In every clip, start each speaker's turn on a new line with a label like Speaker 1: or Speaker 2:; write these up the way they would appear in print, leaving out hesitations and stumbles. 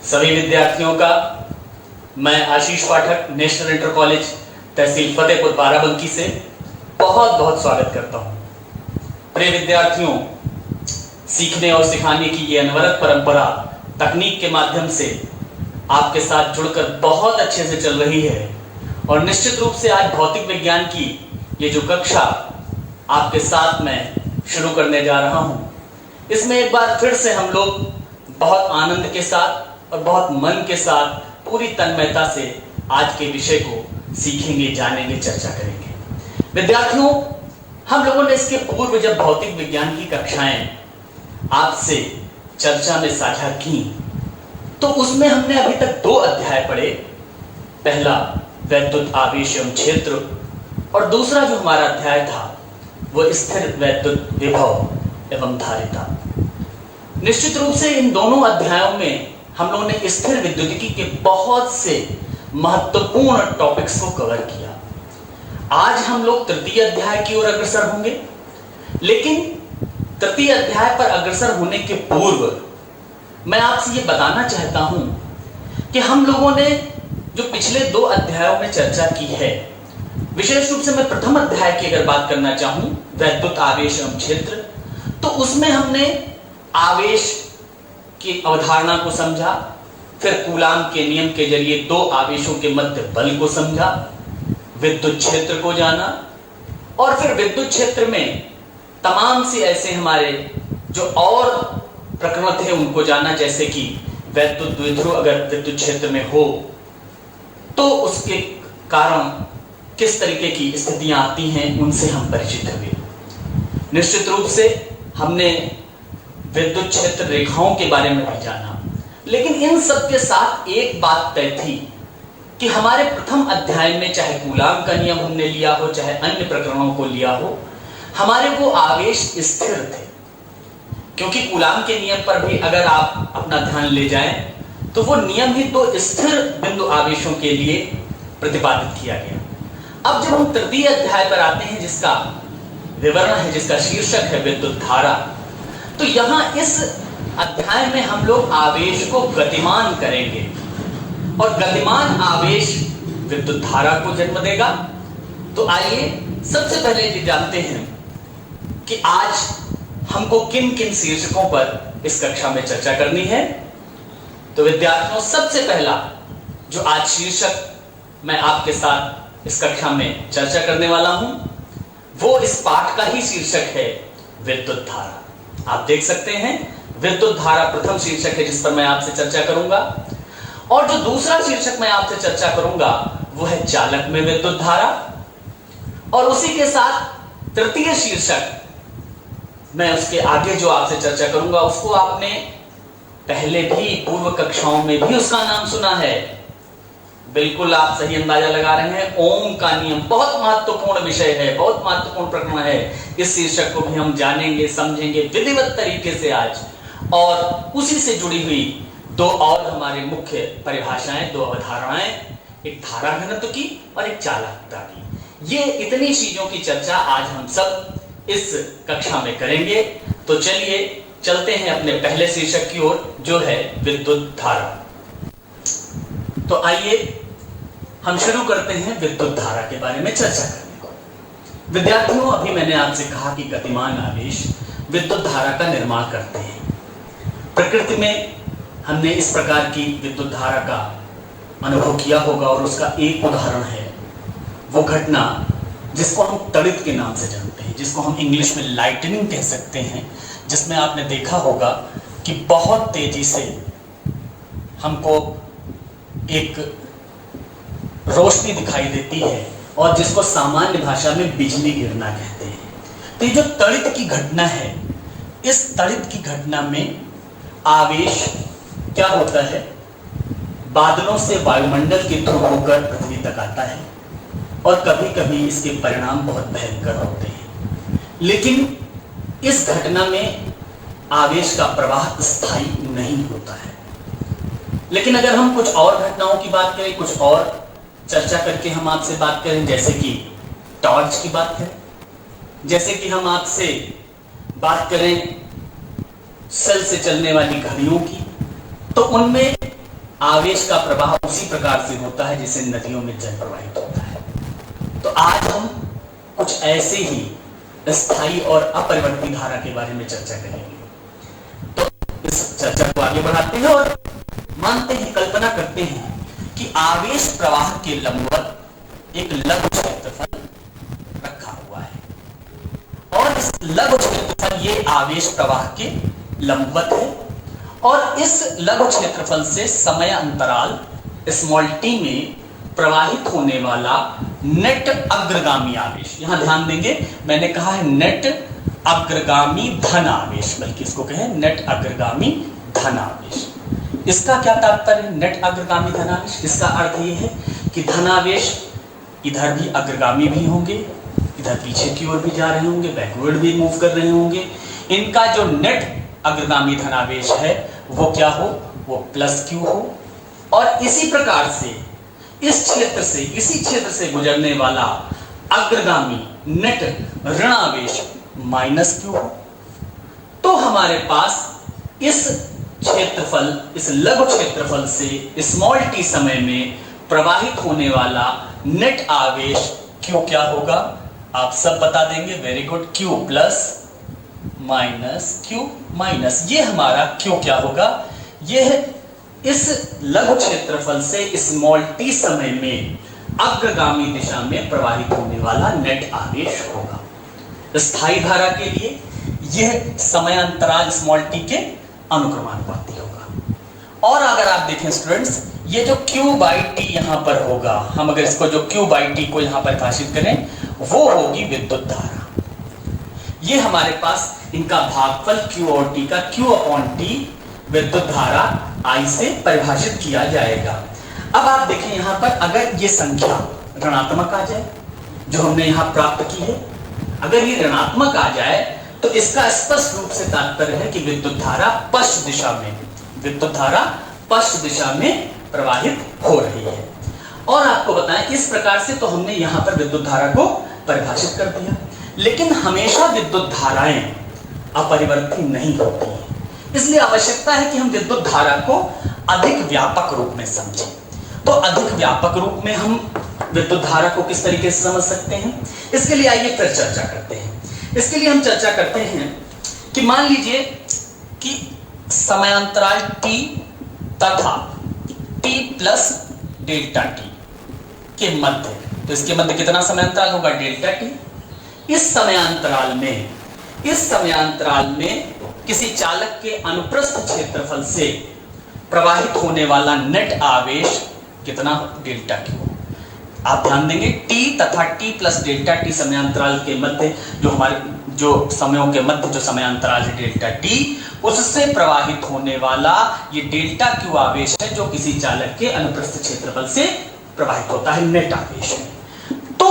Speaker 1: सभी विद्यार्थियों का मैं आशीष पाठक नेशनल इंटर कॉलेज तहसील फतेहपुर बाराबंकी से बहुत बहुत स्वागत करता हूं। प्रिय विद्यार्थियों, सीखने और सिखाने की ये अनवरत परंपरा तकनीक के माध्यम से आपके साथ जुड़कर बहुत अच्छे से चल रही है और निश्चित रूप से आज भौतिक विज्ञान की ये जो कक्षा आपके साथ मैं शुरू करने जा रहा हूं, इसमें एक बार फिर से हम लोग बहुत आनंद के साथ और बहुत मन के साथ पूरी तन्मयता से आज के विषय को सीखेंगे, जानेंगे, चर्चा करेंगे। विद्यार्थियों, हम लोगों ने इसके पूर्व जब भौतिक विज्ञान की कक्षाएं आपसे चर्चा में साझा की तो उसमें हमने अभी तक 2 अध्याय पढ़े। पहला वैद्युत आवेश एवं क्षेत्र और दूसरा जो हमारा अध्याय था वो स्थिर वैद्युत विभव एवं धारिता। निश्चित रूप से इन दोनों अध्यायों में हम लोगों ने स्थिर विद्युतिकी के बहुत से महत्वपूर्ण टॉपिक्स को कवर किया। आज हम लोग तृतीय अध्याय की ओर अग्रसर होंगे, लेकिन तृतीय अध्याय पर अग्रसर होने के पूर्व मैं आपसे ये बताना चाहता हूं कि हम लोगों ने जो पिछले 2 अध्यायों में चर्चा की है, विशेष रूप से मैं प्रथम अध्याय की अगर बात करना चाहूं, वैद्युत आवेश एवं क्षेत्र, तो उसमें हमने आवेश की अवधारणा को समझा, फिर कूलाम के नियम के जरिए 2 आवेशों के मध्य बल को समझा, विद्युत क्षेत्र को जाना और फिर विद्युत क्षेत्र में तमाम से ऐसे हमारे जो और प्रकरण थे उनको जाना, जैसे कि वैद्युत द्विध्रुव अगर विद्युत क्षेत्र में हो तो उसके कारण किस तरीके की स्थितियां आती हैं, उनसे हम परिचित हुए। निश्चित रूप से हमने विद्युत क्षेत्र रेखाओं के बारे में भी जाना, लेकिन इन सब के साथ एक बात तय थी कि हमारे प्रथम अध्याय में चाहे कूलाम का नियम हमने लिया हो, चाहे अन्य प्रकरणों को लिया हो, हमारे वो आवेश स्थिर थे। क्योंकि कूलाम के नियम पर भी अगर आप अपना ध्यान ले जाएं तो वो नियम ही तो स्थिर बिंदु आवेशों के लिए प्रतिपादित किया गया। अब जब हम तृतीय अध्याय पर आते हैं जिसका विवरण है, जिसका शीर्षक है विद्युत धारा, तो यहां इस अध्याय में हम लोग आवेश को गतिमान करेंगे और गतिमान आवेश विद्युत धारा को जन्म देगा। तो आइए सबसे पहले ये जानते हैं कि आज हमको किन किन शीर्षकों पर इस कक्षा में चर्चा करनी है। तो विद्यार्थियों, सबसे पहला जो आज शीर्षक मैं आपके साथ इस कक्षा में चर्चा करने वाला हूं वो इस पाठ का ही शीर्षक है विद्युत धारा। आप देख सकते हैं विद्युत धारा प्रथम शीर्षक है जिस पर मैं आपसे चर्चा करूंगा, और जो दूसरा शीर्षक मैं आपसे चर्चा करूंगा वो है चालक में विद्युत धारा, और उसी के साथ तृतीय शीर्षक मैं उसके आगे जो आपसे चर्चा करूंगा उसको आपने पहले भी पूर्व कक्षाओं में भी उसका नाम सुना है। बिल्कुल आप सही अंदाजा लगा रहे हैं, ओम का नियम बहुत महत्वपूर्ण विषय है, बहुत महत्वपूर्ण प्रकरण है। इस शीर्षक को भी हम जानेंगे, समझेंगे विधिवत तरीके से आज, और उसी से जुड़ी हुई 2 और हमारे मुख्य परिभाषाएं, 2 अवधारणाएं, एक धारा घनत्व की और एक चालकता की। ये इतनी चीजों की चर्चा आज हम सब इस कक्षा में करेंगे। तो चलिए चलते हैं अपने पहले शीर्षक की ओर जो है विद्युत धारा। तो आइए हम शुरू करते हैं विद्युत धारा के बारे में चर्चा करने को। विद्यार्थियों, अभी मैंने आपसे कहा कि गतिमान आवेश विद्युत धारा का निर्माण करते हैं। प्रकृति में हमने इस प्रकार की विद्युत धारा का अनुभव किया होगा और उसका एक उदाहरण है वो घटना जिसको हम तड़ित के नाम से जानते हैं, जिसको हम इंग्लिश में लाइटनिंग कह सकते हैं, जिसमें आपने देखा होगा कि बहुत तेजी से हमको एक रोशनी दिखाई देती है और जिसको सामान्य भाषा में बिजली गिरना कहते हैं। तो ये जो तड़ित की घटना है, इस तड़ित की घटना में आवेश क्या होता है, बादलों से वायुमंडल के थ्रू होकर पृथ्वी तक आता है और कभी कभी इसके परिणाम बहुत भयंकर होते हैं। लेकिन इस घटना में आवेश का प्रवाह स्थायी नहीं होता है। लेकिन अगर हम कुछ और घटनाओं की बात करें, कुछ और चर्चा करके हम आपसे बात करें, जैसे कि टॉर्च की बात करें, जैसे कि हम आपसे बात करें सेल से चलने वाली घड़ियों की, तो उनमें आवेश का प्रवाह उसी प्रकार से होता है जैसे नदियों में जल प्रवाहित होता है। तो आज हम कुछ ऐसे ही स्थायी और अपरिवर्ती धारा के बारे में चर्चा करेंगे। तो इस चर्चा को आगे बढ़ाते हैं और मानते हैं, कल्पना करते हैं कि आवेश प्रवाह के लंबवत एक लघु क्षेत्रफल रखा हुआ है और इस लघु क्षेत्रफल ये आवेश प्रवाह के लंबवत है और इस लघु क्षेत्रफल से समय अंतराल स्मॉल टी में प्रवाहित होने वाला नेट अग्रगामी आवेश, यहां ध्यान देंगे मैंने कहा है नेट अग्रगामी धन आवेश, बल्कि इसको कहें नेट अग्रगामी धन आवेश। इसका क्या तात्पर्य है नेट अग्रगामी धन आवेश? इसका अर्थ ये है कि धन आवेश इधर भी अग्रगामी भी होंगे, इधर पीछे की ओर भी जा रहे होंगे, बैकवर्ड भी मूव कर रहे होंगे। इनका जो नेट अग्रगामी धनावेश है वो क्या हो, वो प्लस क्यू हो और इसी प्रकार से इसी क्षेत्र से गुजरने वाला अग्रगामी नेट ऋणावेश माइनस क्यू हो। तो हमारे पास इस क्षेत्रफल, इस लघु क्षेत्रफल से स्मॉल टी समय में प्रवाहित होने वाला नेट आवेश क्यू क्या होगा, आप सब बता देंगे। Very good, Q plus minus Q minus, ये हमारा क्यू क्या होगा, यह इस लघु क्षेत्रफल से स्मॉल टी समय में अग्रगामी दिशा में प्रवाहित होने वाला नेट आवेश होगा। स्थायी धारा के लिए यह समय अंतराल स्मॉल टी के अनुक्रमानुपाती होगा। और अगर आप देखें स्टूडेंट्स, ये जो Q बाई टी यहां पर होगा, हम अगर इसको जो Q बाई टी को यहां परिभाषित करें वो होगी विद्युत धारा। ये हमारे पास इनका भागफल Q और T का Q अपॉन T विद्युत धारा I से परिभाषित किया जाएगा। अब आप देखें यहां पर अगर ये संख्या ऋणात्मक आ जाए जो हमने यहां प्राप्त की है, अगर ये ऋणात्मक आ जाए तो इसका स्पष्ट रूप से तात्पर्य है कि विद्युत धारा पश्चिम दिशा में प्रवाहित हो रही है। और आपको बताएं इस प्रकार से तो हमने यहां पर विद्युत धारा को परिभाषित कर दिया, लेकिन हमेशा विद्युत धाराएं अपरिवर्ती नहीं होती हैं, इसलिए आवश्यकता है कि हम विद्युत धारा को अधिक व्यापक रूप में समझें। तो अधिक व्यापक रूप में हम विद्युत धारा को किस तरीके से समझ सकते हैं, इसके लिए आइए फिर चर्चा करते हैं। इसके लिए हम चर्चा करते हैं कि मान लीजिए कि समयांतराल t तथा t प्लस डेल्टा t के मध्य, तो इसके मध्य कितना समयांतराल होगा, डेल्टा t। इस समयांतराल में किसी चालक के अनुप्रस्थ क्षेत्रफल से प्रवाहित होने वाला नेट आवेश कितना, डेल्टा क्यू। आप ध्यान देंगे t तथा t प्लस डेल्टा t समयांतराल के मध्य जो समयों के मध्य जो समयांतराल है डेल्टा t, उससे प्रवाहित होने वाला ये डेल्टा क्यू आवेश है जो किसी चालक के अनुप्रस्थ क्षेत्रफल से प्रवाहित होता है, नेट आवेश है। तो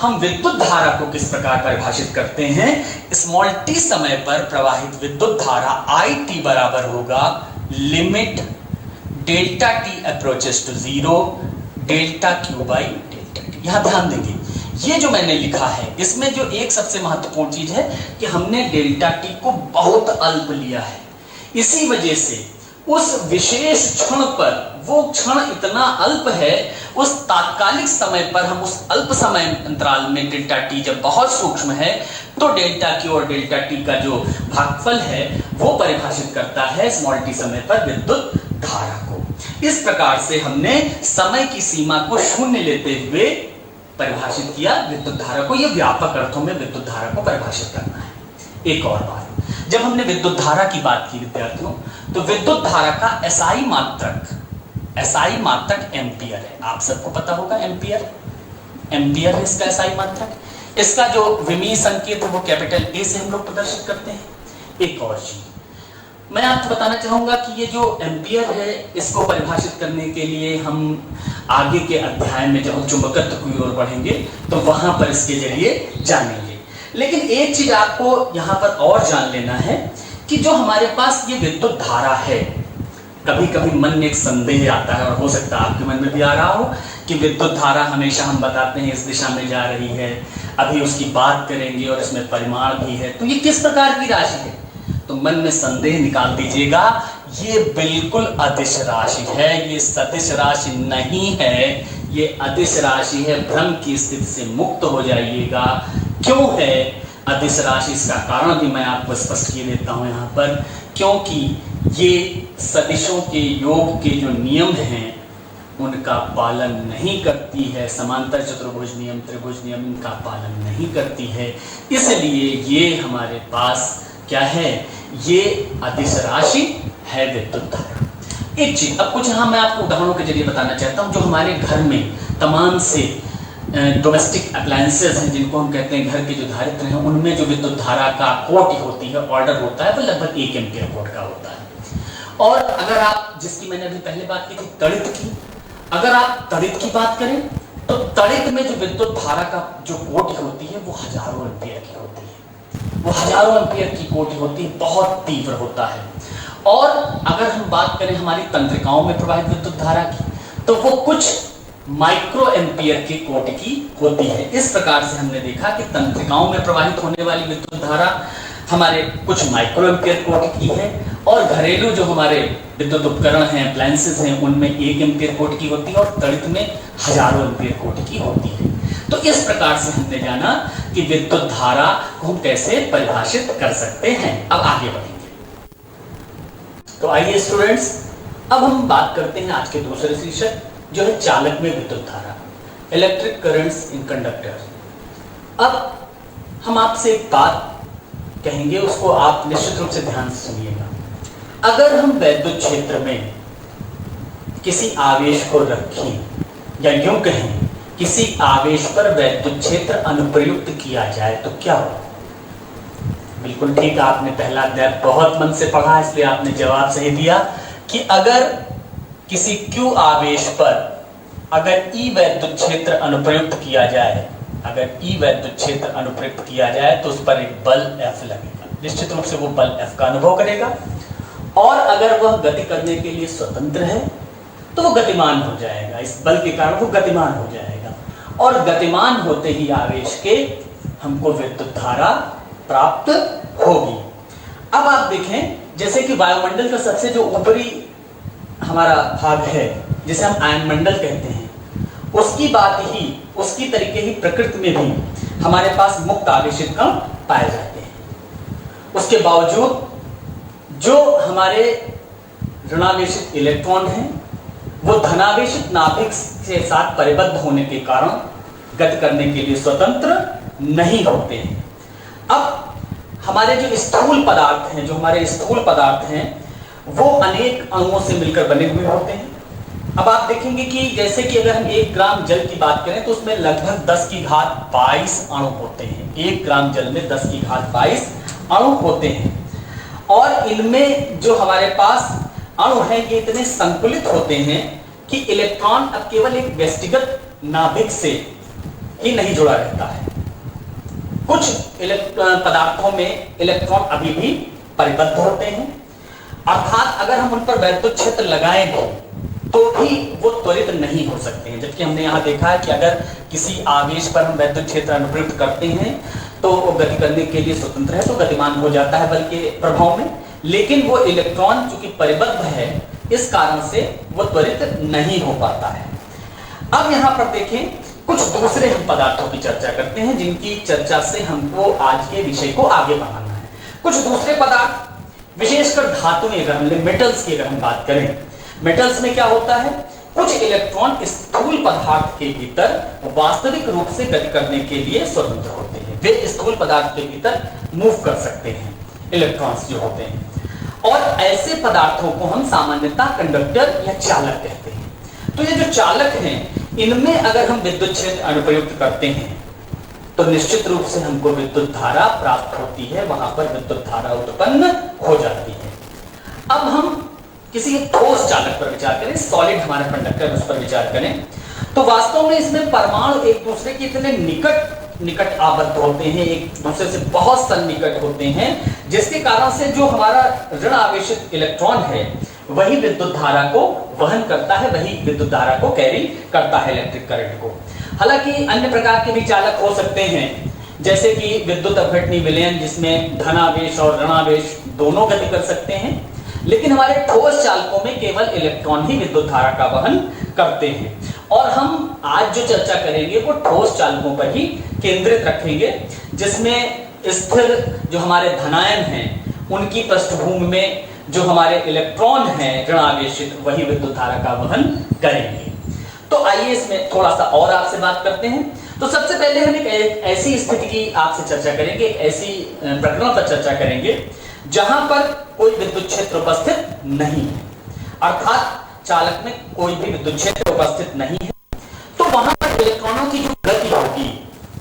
Speaker 1: हम विद्युत धारा को किस प्रकार परिभाषित करते हैं, स्मॉल टी समय पर प्रवाहित विद्युत धारा आई टी बराबर होगा limit delta t approaches to zero delta q by delta t. यहां ध्यान देंगे ये जो मैंने लिखा है इसमें जो एक सबसे महत्वपूर्ण चीज है कि हमने डेल्टा टी को बहुत अल्प लिया है। इसी वजह से उस विशेष क्षण पर, वो क्षण इतना अल्प है, उस तात्कालिक समय पर हम उस अल्प समय अंतराल में डेल्टा टी जब बहुत सूक्ष्म है तो डेल्टा क्यू और डेल्टा टी का जो भागफल है वो परिभाषित करता है स्मॉल टी समय पर विद्युत धारा को। इस प्रकार से हमने समय की सीमा को शून्य लेते हुए परिभाषित किया विद्युत धारा को। यह व्यापक अर्थों में विद्युत धारा को परिभाषित करना है। एक और बात, जब हमने विद्युत धारा की बात की विद्यार्थियों, तो विद्युत धारा का एसआई मात्रक एम्पियर है। आप सबको पता होगा एम्पियर है इसका एसआई मात्रक। इसका जो विमीय संकेत है वो कैपिटल ए से हम लोग प्रदर्शित करते हैं। एक और चीज मैं आपको बताना चाहूंगा कि ये जो एम्पियर है इसको परिभाषित करने के लिए हम आगे के अध्याय में जब हम चुंबकत्व की ओर बढ़ेंगे तो वहां पर इसके जरिए जानेंगे। लेकिन एक चीज आपको यहां पर और जान लेना है कि जो हमारे पास ये विद्युत धारा है, कभी कभी मन में एक संदेह आता है और हो सकता है आपके मन में भी आ रहा हो कि विद्युत धारा हमेशा हम बताते हैं इस दिशा में जा रही है, अभी उसकी बात करेंगे और इसमें परिमाण भी है, तो ये किस प्रकार की राशि है। तो मन में संदेह निकाल दीजिएगा, ये बिल्कुल अदिश राशि है, ये सदिश राशि नहीं है, ये अदिश राशि है। भ्रम की स्थिति से मुक्त हो जाइएगा। क्यों है अदिश राशि? इसका कारण भी मैं आपको स्पष्ट किए देता हूं यहाँ पर। क्योंकि ये सदिशों के योग के जो नियम हैं उनका पालन नहीं करती है। समांतर चतुर्भुज नियम, त्रिभुज नियम इनका पालन नहीं करती है। इसलिए ये हमारे पास क्या है? ये अदिश राशि है विद्युत धारा। एक चीज अब कुछ यहाँ मैं आपको उदाहरणों के जरिए बताना चाहता हूँ। जो हमारे घर में तमाम से डोमेस्टिक अप्लायंसेस हैं, जिनको हम कहते हैं घर के जो धारित्र हैं, उनमें जो विद्युत धारा का कोटि होती है, ऑर्डर होता है, वो लगभग 1 एम्पीयर कोट का होता है। और अगर आप, जिसकी मैंने अभी पहले बात की थी तड़ित की, अगर आप तड़ित की बात करें तो तड़ित में जो विद्युत धारा का जो कोटि होती है वो हजारों एम्पीयर की होती है। वो हजारों एम्पीयर की कोटि होती है, बहुत तीव्र होता है। और अगर हम बात करें हमारी तंत्रिकाओं में प्रवाहित विद्युत धारा की, तो वो कुछ माइक्रो एम्पीयर की कोटि की होती है। इस प्रकार से हमने देखा कि तंत्रिकाओं में प्रवाहित होने वाली विद्युत धारा हमारे कुछ माइक्रो एम्पीयर कोटि की है, और घरेलू जो हमारे विद्युत उपकरण हैं, अप्लायंसेस हैं, उनमें 1 एम्पीयर कोटि की होती है, और तड़ित में हजारों एम्पीयर कोटि की होती है। तो इस प्रकार से हमने जाना कि विद्युत धारा को हम कैसे परिभाषित कर सकते हैं। अब आगे बढ़ेंगे। तो आइए स्टूडेंट्स, अब हम बात करते हैं आज के दूसरे शीर्षक, जो है चालक में विद्युत धारा, इलेक्ट्रिक करंट्स इन कंडक्टर। अब हम आपसे एक बात कहेंगे, उसको आप निश्चित रूप से ध्यान से सुनिएगा। अगर हम विद्युत क्षेत्र में किसी आवेश को रखें, या यूं कहें किसी आवेश पर विद्युत क्षेत्र अनुप्रयुक्त किया जाए, तो क्या होगा? बिल्कुल ठीक, आपने पहला अध्याय बहुत मन से पढ़ा, इसलिए आपने जवाब सही दिया कि अगर किसी Q आवेश पर अगर E वैद्युत क्षेत्र अनुप्रयुक्त किया जाए, अगर E वैद्युत क्षेत्र अनुप्रयुक्त किया जाए तो उस पर एक बल F लगेगा। निश्चित रूप से वो बल F का अनुभव करेगा, और अगर वह गति करने के लिए स्वतंत्र है तो वो गतिमान हो जाएगा। इस बल के कारण वो गतिमान हो जाएगा, और गतिमान होते ही आवेश के हमको विद्युत धारा प्राप्त होगी। अब आप देखें, जैसे कि वायुमंडल का सबसे जो ऊपरी हमारा भाग है, जिसे हम आयनमंडल कहते हैं, उसकी बात ही, उसकी तरीके ही प्रकृति में भी हमारे पास मुक्त आवेशित कण पाए जाते हैं। उसके बावजूद जो हमारे ऋणावेशित इलेक्ट्रॉन हैं, वो धनावेशित नाभिक के साथ परिबद्ध होने के कारण गति करने के लिए स्वतंत्र नहीं होते हैं। अब हमारे जो स्थूल पदार्थ हैं, जो हमारे स्थूल पदार्थ हैं, वो अनेक अणुओं से मिलकर बने हुए होते हैं। अब आप देखेंगे कि जैसे कि अगर हम 1 ग्राम जल की बात करें तो उसमें लगभग 10 की घात 22 अणु होते हैं। 1 ग्राम जल में 10 की घात 22 अणु होते हैं, और इनमें जो हमारे पास अणु हैं, ये इतने संकुलित होते हैं कि इलेक्ट्रॉन अब केवल एक व्यक्तिगत नाभिक से ही नहीं जुड़ा रहता है। कुछ पदार्थों में इलेक्ट्रॉन अभी भी परिबद्ध होते हैं, अर्थात अगर हम उन पर वैद्युत क्षेत्र लगाएं तो भी वो त्वरित नहीं हो सकते हैं। जबकि हमने यहाँ देखा है कि अगर किसी आवेश पर हम वैद्युत क्षेत्र अनुप्रयुक्त करते हैं तो वो गति करने के लिए स्वतंत्र है, तो गतिमान हो जाता है बल के प्रभाव में, लेकिन वो इलेक्ट्रॉन चूंकि परिबद्ध है, इस कारण से वो त्वरित नहीं हो पाता है। अब यहाँ पर देखें, कुछ दूसरे हम पदार्थों की चर्चा करते हैं, जिनकी चर्चा से हमको आज के विषय को आगे बढ़ाना है। कुछ दूसरे पदार्थ, विशेषकर धातुएं, अगर हम मेटल्स की अगर हम बात करें, मेटल्स में क्या होता है, कुछ इलेक्ट्रॉन स्थूल पदार्थ के भीतर वास्तविक रूप से गति करने के लिए स्वतंत्र होते हैं। वे स्थूल पदार्थ के भीतर मूव कर सकते हैं, इलेक्ट्रॉन्स जो होते हैं, और ऐसे पदार्थों को हम सामान्यतः कंडक्टर या चालक कहते हैं। तो ये जो चालक हैं, इनमें अगर हम विद्युत क्षेत्र अनुप्रयुक्त करते हैं तो निश्चित रूप से हमको विद्युत धारा प्राप्त होती है, वहां पर विद्युत धारा उत्पन्न हो जाती है। अब हम किसी ठोस चालक पर विचार करें, सॉलिड हमारा कंडक्टर, उस पर विचार करें, तो वास्तव में इसमें परमाणु एक दूसरे के इतने निकट आबद्ध होते हैं, एक दूसरे से बहुत सन्निकट होते हैं, जिसके कारण से जो हमारा ऋण आवेशित इलेक्ट्रॉन है वही विद्युत धारा को वहन करता है, वही विद्युत धारा को कैरी करता है, इलेक्ट्रिक करंट को। हालांकि अन्य प्रकार के भी चालक हो सकते हैं, जैसे कि विद्युत अपघटनी विलयन, जिसमें धनावेश और ऋणावेश दोनों गति कर सकते हैं, लेकिन हमारे ठोस चालकों में केवल इलेक्ट्रॉन ही विद्युत धारा का वहन करते हैं। और हम आज जो चर्चा करेंगे वो ठोस चालकों पर ही केंद्रित रखेंगे, जिसमें स्थिर जो हमारे धनायन हैं उनकी पृष्ठभूमि में जो हमारे इलेक्ट्रॉन हैं ऋणावेशित, वही विद्युत धारा का वहन करेंगे। तो आइए इसमें थोड़ा सा और आपसे बात करते हैं। तो सबसे पहले हम एक ऐसी स्थिति की आपसे चर्चा करेंगे, एक ऐसी प्रकरण पर चर्चा करेंगे जहां पर कोई विद्युत क्षेत्र उपस्थित नहीं है, अर्थात चालक में कोई भी विद्युत क्षेत्र उपस्थित नहीं है। तो वहां पर इलेक्ट्रॉनों की जो गति होगी,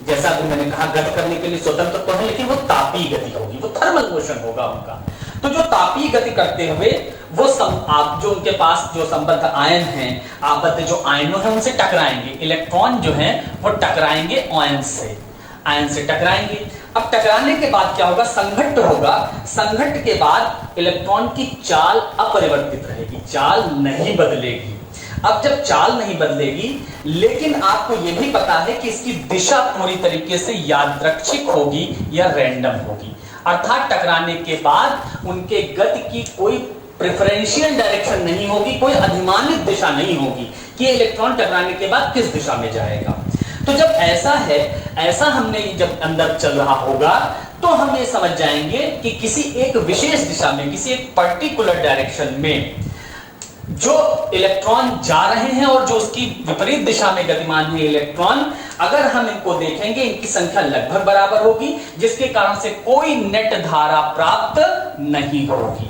Speaker 1: जैसा कि मैंने कहा गति करने के लिए स्वतंत्र तो है, लेकिन वो तापीय गति होगी, वो थर्मल मोशन होगा उनका। तो जो तापीय गति करते हुए वो आप जो उनके पास जो संबद्ध आयन हैं, आबद्ध जो आयनों हैं उनसे टकराएंगे। इलेक्ट्रॉन जो हैं वो टकराएंगे आयन से टकराएंगे। अब टकराने के बाद क्या होगा, संघट्ट होगा। संघट्ट के बाद इलेक्ट्रॉन की चाल अपरिवर्तित रहेगी, चाल नहीं बदलेगी। अब जब चाल नहीं बदलेगी, लेकिन आपको यह भी पता है कि इसकी दिशा पूरी तरीके से यादृच्छिक होगी या रैंडम होगी, अर्थात टकराने के बाद उनके गति की कोई प्रेफरेंशियल डायरेक्शन नहीं होगी, कोई अधिमानित दिशा नहीं होगी कि इलेक्ट्रॉन टकराने के बाद किस दिशा में जाएगा। तो जब ऐसा है, ऐसा हमने जब अंदर चल रहा होगा तो हम ये समझ जाएंगे कि किसी एक विशेष दिशा में, किसी एक पर्टिकुलर डायरेक्शन में जो इलेक्ट्रॉन जा रहे हैं और जो उसकी विपरीत दिशा में गतिमान है इलेक्ट्रॉन, अगर हम इनको देखेंगे इनकी संख्या लगभग बराबर होगी, जिसके कारण से कोई नेट धारा प्राप्त नहीं होगी,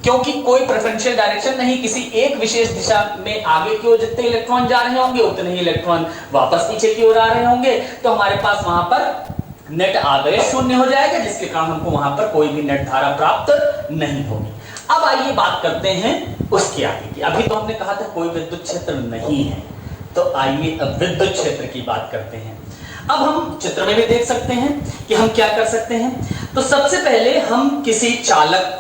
Speaker 1: क्योंकि कोई प्रेफरेंशियल डायरेक्शन नहीं। किसी एक विशेष दिशा में आगे की ओर जितने इलेक्ट्रॉन जा रहे होंगे उतने ही इलेक्ट्रॉन वापस पीछे की ओर आ रहे होंगे, तो हमारे पास वहां पर नेट आवेश शून्य हो जाएगा, जिसके कारण हमको वहां पर कोई भी नेट धारा प्राप्त नहीं होगी। अब आइए बात करते हैं उसके आगे की। अभी तो हमने कहा था कोई विद्युत क्षेत्र नहीं है, तो आइए अब विद्युत क्षेत्र की बात करते हैं। अब हम चित्र में भी देख सकते हैं कि हम क्या कर सकते हैं। तो सबसे पहले हम किसी चालक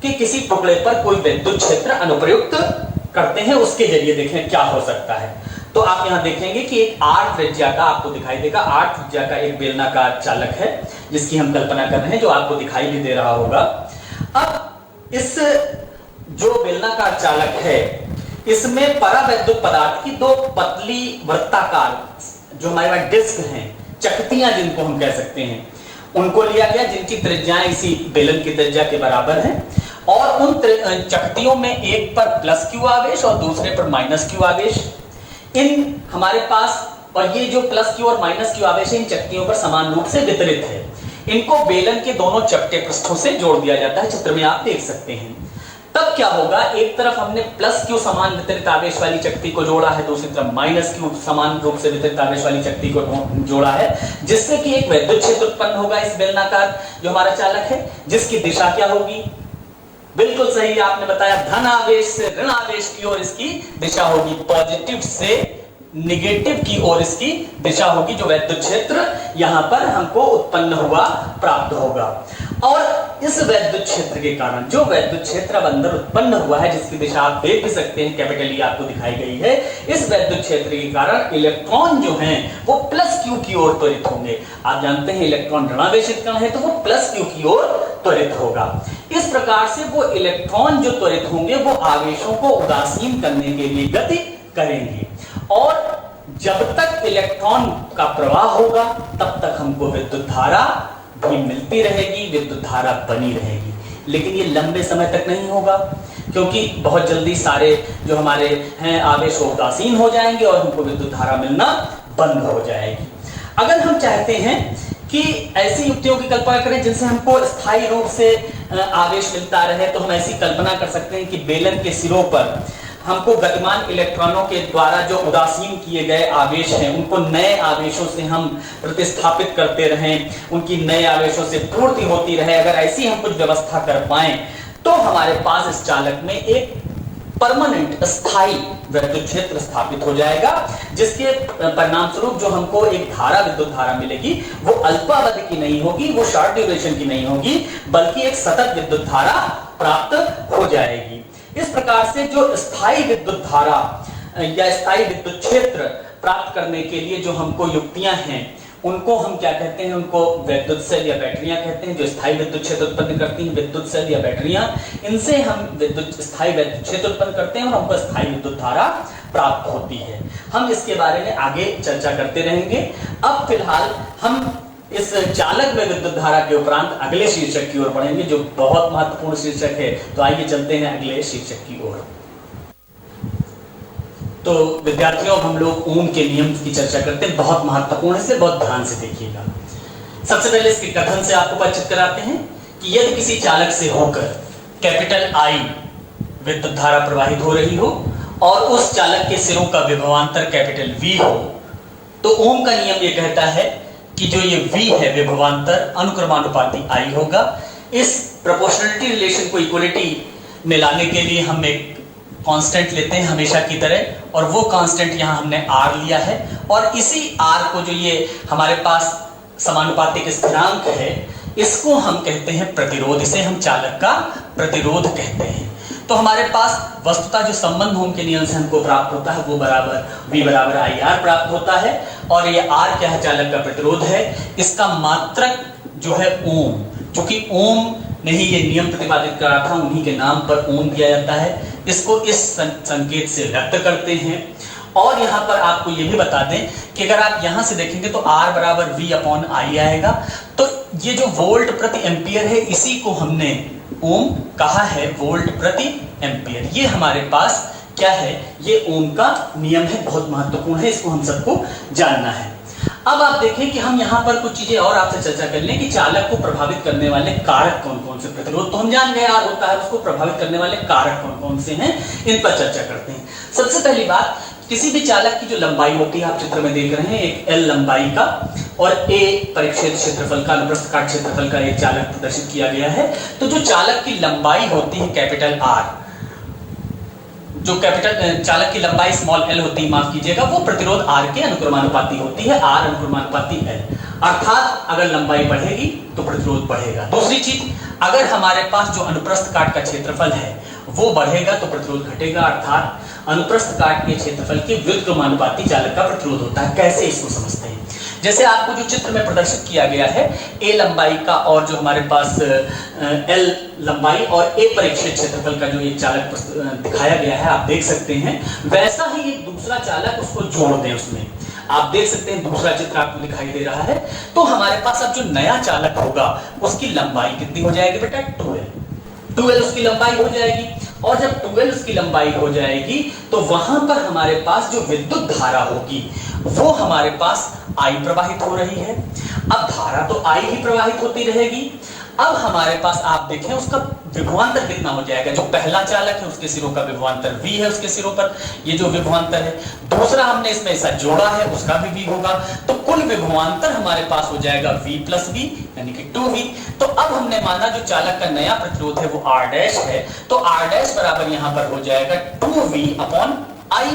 Speaker 1: के किसी टुकड़े पर कोई विद्युत क्षेत्र अनुप्रयुक्त करते हैं, उसके जरिए देखें क्या हो सकता है। तो आप यहां देखेंगे कि एक R त्रिज्या का आपको दिखाई देगा, R त्रिज्या का एक बेलनाकार चालक है जिसकी हम कल्पना कर रहे हैं, जो आपको दिखाई भी दे रहा होगा। अब इस जो बेलनाकार चालक है, इसमें परावैद्युत पदार्थ की दो पतली वृत्ताकार जो हमारे पास डिस्क हैं, चकतियां जिनको हम कह सकते हैं, उनको लिया गया, जिनकी त्रिज्याएं इसी बेलन की त्रिज्या के बराबर हैं। और उन चकतियों में एक पर प्लस क्यू आवेश और दूसरे पर माइनस क्यू आवेश, इन हमारे पास, और ये जो प्लस क्यू और माइनस क्यू आवेश इन चकतियों पर समान रूप से वितरित है। इनको बेलन के दोनों चपटे पृष्ठों से जोड़ दिया जाता है, चित्र में आप देख सकते हैं। तब क्या होगा, एक तरफ हमने प्लस क्यू समान वितरित आवेश वाली चकती को जोड़ा है, दूसरी तरफ माइनस क्यू समान रूप से वितरित आवेश वाली चकती को जोड़ा है, जिससे कि एक विद्युत क्षेत्र उत्पन्न होगा इस बेलनाकार जो हमारा चालक है, जिसकी दिशा क्या होगी, बिल्कुल सही आपने बताया, धन आवेश से ऋण आवेश की ओर इसकी दिशा होगी, पॉजिटिव से निगेटिव की ओर इसकी दिशा होगी। जो विद्युत क्षेत्र यहां पर हमको उत्पन्न हुआ प्राप्त होगा। और इस विद्युत क्षेत्र के कारण जो विद्युत क्षेत्र अब अंदर उत्पन्न हुआ है, जिसकी दिशा आप देख भी सकते हैं, कैपिटल ई आपको दिखाई गई है, इस विद्युत क्षेत्र के कारण इलेक्ट्रॉन जो हैं वो प्लस क्यू की ओर त्वरित होंगे। आप जानते हैं इलेक्ट्रॉन ऋणावेशित कण है, तो वो प्लस क्यू की ओर त्वरित होगा। इस प्रकार से वो इलेक्ट्रॉन जो त्वरित होंगे वो आवेशों को उदासीन करने के लिए गति करेंगे, और जब तक इलेक्ट्रॉन का प्रवाह होगा तब तक हमको विद्युत धारा भी मिलती रहेगी, विद्युत धारा बनी रहेगी। लेकिन ये लंबे समय तक नहीं होगा, क्योंकि बहुत जल्दी सारे जो हमारे हैं आवेश उदासीन हो जाएंगे और हमको विद्युत धारा मिलना बंद हो जाएगी। अगर हम चाहते हैं कि ऐसी युक्तियों की कल्पना करें जिनसे हमको स्थायी रूप से आवेश मिलता रहे, तो हम ऐसी कल्पना कर सकते हैं कि बेलन के सिरों पर हमको गतिमान इलेक्ट्रॉनों के द्वारा जो उदासीन किए गए आवेश हैं उनको नए आवेशों से हम प्रतिस्थापित करते रहें, उनकी नए आवेशों से पूर्ति होती रहे। अगर ऐसी हम कुछ व्यवस्था कर पाएं तो हमारे पास इस चालक में एक परमानेंट स्थायी विद्युत क्षेत्र स्थापित हो जाएगा, जिसके परिणाम स्वरूप जो हमको एक धारा, विद्युत धारा मिलेगी, वो अल्पावधि की नहीं होगी, वो शॉर्ट ड्यूरेशन की नहीं होगी, बल्कि एक सतत विद्युत धारा प्राप्त हो जाएगी। इस प्रकार से जो स्थायी विद्युत धारा या स्थायी विद्युत क्षेत्र प्राप्त करने के लिए जो हमको युक्तियां हैं उनको हम क्या कहते हैं, उनको विद्युत सेल या बैटरियां कहते हैं, जो स्थायी विद्युत क्षेत्र उत्पन्न करती हैं। विद्युत सेल या बैटरियां, इनसे हम स्थायी विद्युत क्षेत्र उत्पन्न करते हैं और हमको स्थायी विद्युत धारा प्राप्त होती है। हम इसके बारे में आगे चर्चा करते रहेंगे। अब फिलहाल हम इस चालक में विद्युत धारा के उपरांत अगले शीर्षक की ओर बढ़ेंगे, जो बहुत महत्वपूर्ण शीर्षक है। तो आइए चलते हैं अगले शीर्षक की ओर। तो विद्यार्थियों, हम लोग ओम के नियम की चर्चा करते हैं, बहुत महत्वपूर्ण है, इसलिए बहुत ध्यान से देखिएगा। सबसे पहले इसके कथन से आपको परिचित कराते हैं कि यदि किसी चालक से होकर कैपिटल आई विद्युत धारा प्रवाहित हो रही हो और उस चालक के सिरों का विभवांतर कैपिटल वी हो, तो ओम का नियम यह कहता है कि जो ये वी है विभवांतर अनुक्रमानुपाती आई होगा। इस प्रोपोर्शनलिटी रिलेशन को इक्वलिटी में लाने के लिए हम एक कांस्टेंट लेते हैं हमेशा की तरह, और वो कांस्टेंट यहाँ हमने आर लिया है, और इसी आर को जो ये हमारे पास समानुपातिक स्थिरांक है, इसको हम कहते हैं प्रतिरोध। इसे हम चालक का प्रतिरोध कहते हैं। तो हमारे पास वस्तुतः जो संबंध ओम के नियम से हमको प्राप्त होता है वो V बराबर आई आर प्राप्त होता है, और ये आर क्या है, चालक का प्रतिरोध है। इसका मात्रक जो है ओम, चूंकि ओम ने ही ये नियम प्रतिपादित करा था, उन्हीं के नाम पर ओम दिया जाता है। इसको इस संकेत से व्यक्त करते हैं। और यहाँ पर आपको ये भी बता दें कि अगर आप यहाँ से देखेंगे तो R बराबर V अपॉन आई आएगा। तो ये जो वोल्ट प्रति एम्पियर है, इसी को हमने ओम कहा है, वोल्ट प्रति एम्पियर। ये हमारे पास क्या है, ये ओम का नियम है, बहुत महत्वपूर्ण है, इसको हम सबको जानना है। अब आप देखें कि हम यहाँ पर कुछ चीजें और आपसे चर्चा कर लें कि चालक को प्रभावित करने वाले कारक कौन कौन से। प्रतिरोध तो हम जान गए आर होता है, उसको प्रभावित करने वाले कारक कौन कौन से हैं, इन पर चर्चा करते हैं। सबसे पहली बात, किसी भी चालक की जो लंबाई होती है, आप चित्र में देख रहे हैं, एक एल लंबाई का और ए परिक्षेत्र क्षेत्रफल का, अनुप्रस्थ काट क्षेत्रफल का एक चालक प्रदर्शित किया गया है। तो जो चालक की लंबाई होती है कैपिटल आर, जो कैपिटल चालक की लंबाई स्मॉल एल होती है, माफ कीजिएगा, वो प्रतिरोध आर के अनुक्रमानुपाती होती है, आर अनुक्रमानुपाती एल। अर्थात अगर लंबाई बढ़ेगी तो प्रतिरोध बढ़ेगा। दूसरी चीज, अगर हमारे पास जो अनुप्रस्थ काट का क्षेत्रफल है वो बढ़ेगा तो प्रतिरोध घटेगा, अर्थात अनुप्रस्थ काट के क्षेत्रफल के व्युत्क्रमानुपाती चालक का प्रतिरोध होता है। कैसे, इसको समझते हैं। जैसे आपको जो चित्र में प्रदर्शित किया गया है, ए लंबाई का और जो हमारे पास एल लंबाई और ए परिक्षेत्र क्षेत्रफल का जो एक चालक दिखाया गया है, आप देख सकते हैं। वैसा ही एक दूसरा चालक उसको जोड़ दें, उसमें आप देख सकते हैं दूसरा चित्र आपको दिखाई दे रहा है। तो हमारे पास अब जो नया चालक होगा उसकी लंबाई कितनी हो जाएगी बेटा, 2L उसकी लंबाई हो जाएगी। और जब 2L उसकी लंबाई हो जाएगी तो वहां पर हमारे पास जो विद्युत धारा होगी वो हमारे पास I प्रवाहित हो रही है। अब धारा तो I ही प्रवाहित होती रहेगी। अब हमारे पास आप देखें उसका विभवांतर कितना हो जाएगा। जो पहला चालक है उसके सिरों का विभवांतर V है, उसके सिरों पर ये जो विभवांतर है। दूसरा हमने इसमें ऐसा जोड़ा है, उसका भी V होगा। तो कुल विभवांतर हमारे पास हो जाएगा V प्लस V, यानी कि 2V। तो अब हमने माना जो चालक का नया प्रतिरोध है वो R डैश है, तो R डैश बराबर यहाँ पर हो जाएगा 2V अपॉन I।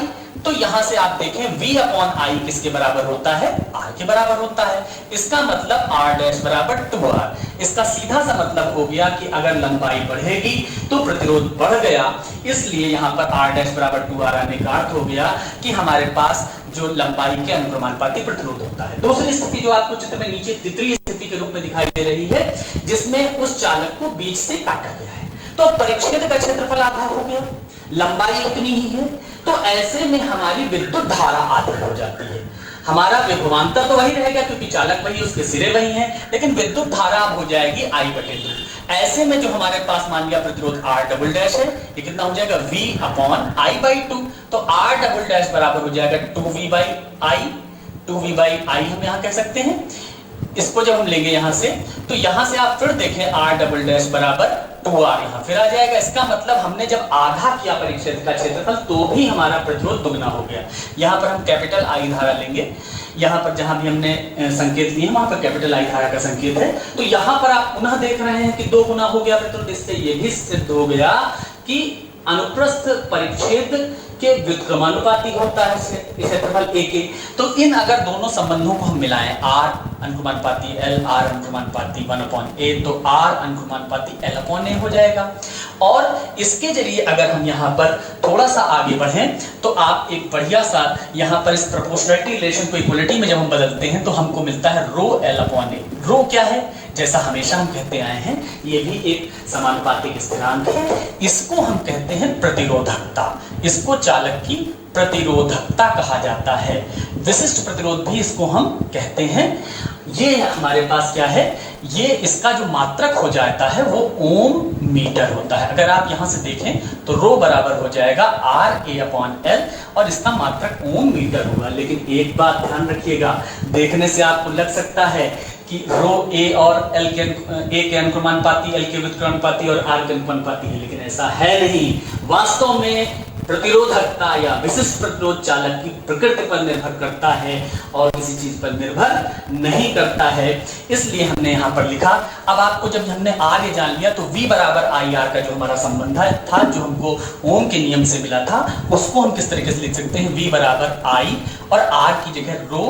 Speaker 1: तो यहां से आप देखें V अपॉन आई किसके बराबर होता है, R के बराबर होता है। इसका मतलब R डैश बराबर 2R। इसका सीधा सा मतलब हो गया कि अगर लंबाई बढ़ेगी तो प्रतिरोध बढ़ गया, इसलिए यहां पर R डैश बराबर 2R आने का अर्थ हो गया कि हमारे पास जो लंबाई के अनुक्रमानुपाती प्रतिरोध होता है। दूसरी स्थिति जो आपको चित्र में नीचे तृतीय स्थिति के रूप में दिखाई दे रही है, जिसमें उस चालक को बीच से काटा गया है। तो परिक्षेत्र का क्षेत्रफल आधा हो गया, लंबाई उतनी ही है, तो ऐसे में हमारी विद्युत धारा आधी हो जाती है। हमारा विभवांतर तो वही रहेगा क्योंकि चालक वही, उसके सिरे वही हैं, लेकिन विद्युत धारा अब हो जाएगी I/2। ऐसे में जो हमारे पास मान लिया प्रतिरोध R डबल डैश है, ये कितना हो जाएगा V अपॉन I/2। तो R डबल डैश बराबर हो जाएगा 2V/I। 2V/I हम यहाँ कह सकते हैं। इसको जब हम लेंगे यहां से, तो यहां से आप फिर देखें R डबल डैश बराबर 2R यहां फिर आ जाएगा। इसका मतलब हमने जब आधा किया परिक्षेत्र का क्षेत्रफल तो भी हमारा प्रतिरोध दुगना हो गया। यहां पर हम कैपिटल I धारा लेंगे, यहां पर जहां भी हमने संकेत लिए वहां पर कैपिटल I धारा का संकेत है। तो यहां पर आप पुनः देख रहे हैं कि 2 गुना हो गया प्रतिरोध। इससे यह भी सिद्ध हो गया कि अनुप्रस्थ परिक्षेत्र के व्युत्क्रमानुपाती होता है क्षेत्रफल A के। तो इन अगर दोनों संबंधों को हम मिलाएं, R अनुक्रमानुपाती L, R अनुक्रमानुपाती 1/A, तो R अनुक्रमानुपाती L/A हो जाएगा। और इसके जरिए अगर हम यहाँ पर थोड़ा सा आगे बढ़ें तो आप एक बढ़िया सा यहाँ पर इस प्रोपोर्शनलिटी रिलेशन को इक्वलिटी में जब हम बदलते हैं तो हमको मिलता है रो L/A। रो क्या है? जैसा हमेशा हम कहते आए हैं, ये भी एक समानुपातिक स्थिरांक है। इसको हम कहते हैं प्रतिरोधकता। इसको चालक की प्रतिरोधकता कहा जाता है। विशिष्ट प्रतिरोध भी इसको हम कहते हैं। ये हमारे पास क्या है? ये इसका जो मात्रक हो जाता है वो ओम मीटर होता है। अगर आप यहां से देखें तो रो बराबर हो जाएगा RA/L और इसका मात्रक ओम मीटर होगा। लेकिन एक बात ध्यान रखिएगा, देखने से आपको लग सकता है कि रो A और L के A के अनुक्रमानुपाती, L के व्युत्क्रमानुपाती और R के अनुक्रमानुपाती है, लेकिन ऐसा है नहीं। वास्तव में प्रतिरोधकता या विशिष्ट प्रतिरोध चालक की प्रकृति पर निर्भर करता है और किसी चीज पर निर्भर नहीं करता है। इसलिए हमने यहाँ पर लिखा। अब आपको जब हमने आगे जान लिया तो V बराबर IR का जो हमारा संबंध था, जो हमको ओम के नियम से मिला था, उसको हम किस तरीके से लिख सकते हैं? V बराबर I और R की जगह रो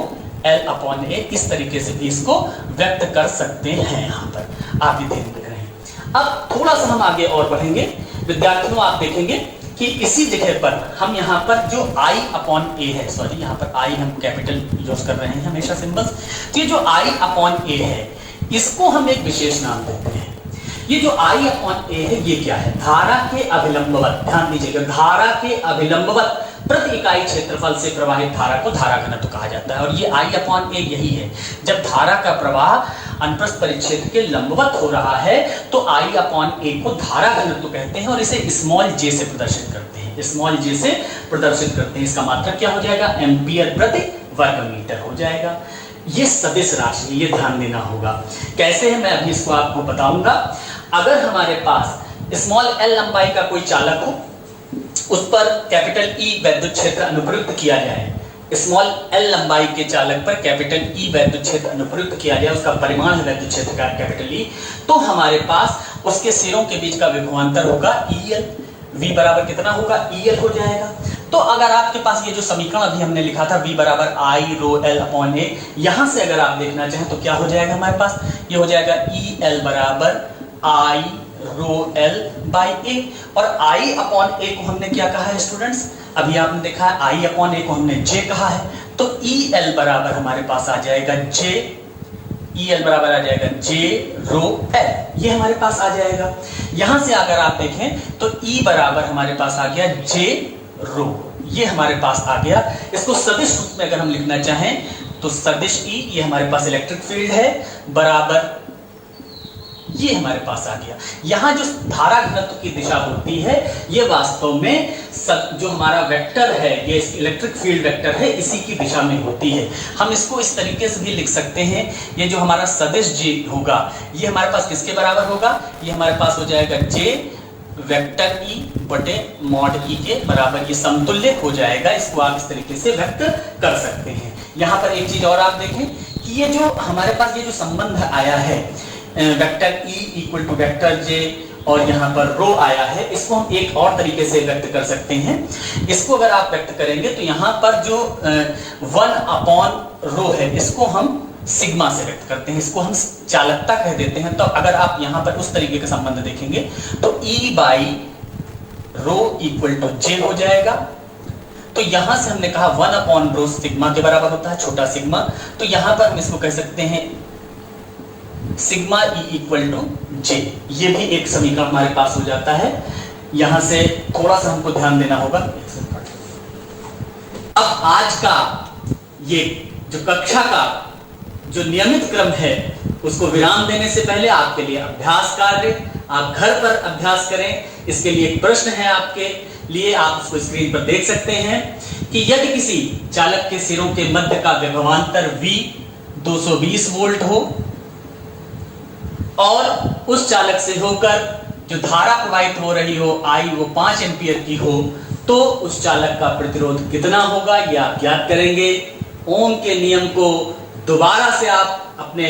Speaker 1: L/A, इस तरीके से भी इसको व्यक्त कर सकते हैं। यहाँ पर आप भी ध्यान देख रहे हैं। अब थोड़ा सा हम आगे और बढ़ेंगे विद्यार्थियों, आप देखेंगे कि इसी जगह पर हम यहाँ पर जो I/A है, सॉरी यहाँ पर I हम कैपिटल यूज कर रहे हैं हमेशा सिंबल्स, तो ये जो I/A है इसको हम एक विशेष नाम देते हैं। ये जो I/A है ये क्या है? धारा के अभिलंबवत, ध्यान दीजिएगा, धारा के अभिलंबवत प्रति इकाई क्षेत्रफल से प्रवाहित धारा को धारा घनत्व कहा जाता है। और ये I/A यही है, जब धारा का प्रवाह अनुप्रस्थ परिच्छेद के लंबवत हो रहा है तो I/A को धारा घनत्व कहते हैं और इसे स्मॉल j से प्रदर्शित करते हैं। स्मॉल j से प्रदर्शित करते हैं। इसका मात्रक क्या हो जाएगा? एम्पियर प्रति वर्ग मीटर हो जाएगा। ये सदिश राशि, ये ध्यान देना होगा। कैसे है मैं अभी इसको आपको बताऊंगा। अगर हमारे पास स्मॉल l लंबाई का कोई चालक हो, उस पर कैपिटल E वैद्युत क्षेत्र अनुप्रयुक्त किया जाए, स्मॉल l लंबाई के चालक पर कैपिटल E वैद्युत क्षेत्र अनुप्रयुक्त किया जाए, उसका परिमाण है वैद्युत क्षेत्र का कैपिटल E, तो हमारे पास उसके सिरों के बीच का विभवांतर होगा EL। V बराबर कितना होगा? EL हो जाएगा। तो अगर आपके पास ये जो समीकरण अभी हमने लिखा था V बराबर I रो L/A, यहां से अगर आप देखना चाहें तो क्या हो जाएगा हमारे पास? ये हो जाएगा EL बराबर I रो L/A। और I/A को हमने क्या कहा है स्टूडेंट्स? अभी आपने देखा है I/A को हमने J कहा है, तो EL बराबर हमारे पास आ जाएगा J, EL बराबर आ जाएगा J रो L, ये हमारे पास आ जाएगा। यहां से अगर आप देखें तो E बराबर हमारे पास आ गया J रो, ये हमारे पास आ गया। इसको सदिश रूप में अगर हम लिखना चाहें तो सदिश E, ये हमारे पास इलेक्ट्रिक फील्ड है, बराबर ये हमारे पास आ गया। यहाँ जो धारा घनत्व की दिशा होती है ये वास्तव में जो हमारा वेक्टर है, ये इलेक्ट्रिक फील्ड वेक्टर है, इसी की दिशा में होती है। हम इसको इस तरीके से भी लिख सकते हैं, ये जो हमारा सदिश J होगा ये हमारे पास किसके बराबर होगा? ये हमारे पास हो जाएगा J वेक्टर E बटे मॉड E के बराबर, ये समतुल्य हो जाएगा। इसको आप इस तरीके से व्यक्त कर सकते हैं। यहाँ पर एक चीज और आप देखें कि ये जो हमारे पास ये जो संबंध आया है vector E equal to vector J और यहाँ पर रो आया है, इसको हम एक और तरीके से व्यक्त कर सकते हैं। इसको अगर आप व्यक्त करेंगे तो यहाँ पर जो 1/रो है इसको हम सिग्मा से व्यक्त करते हैं, इसको हम चालकता कह देते हैं। तो अगर आप यहाँ पर उस तरीके का संबंध देखेंगे तो E/रो इक्वल टू J हो जाएगा। तो यहां से हमने कहा 1/रो सिग्मा के बराबर होता है, छोटा सिग्मा, तो यहां पर हम इसको कह सकते हैं sigma E equal to J। ये भी एक समीकरण हमारे पास हो जाता है। यहां से थोड़ा सा हमको ध्यान देना होगा। अब आज का ये जो कक्षा का जो नियमित क्रम है उसको विराम देने से पहले आपके लिए अभ्यास कार्य, आप घर पर अभ्यास करें। इसके लिए एक प्रश्न है आपके लिए, आप उसको स्क्रीन पर देख सकते हैं कि यदि किसी चालक के सिरों के मध्य का विभवांतर V 220 वोल्ट हो और उस चालक से होकर जो धारा प्रवाहित हो रही हो I वो 5 एम्पियर की हो, तो उस चालक का प्रतिरोध कितना होगा ये आप ज्ञात करेंगे। ओम के नियम को दोबारा से आप अपने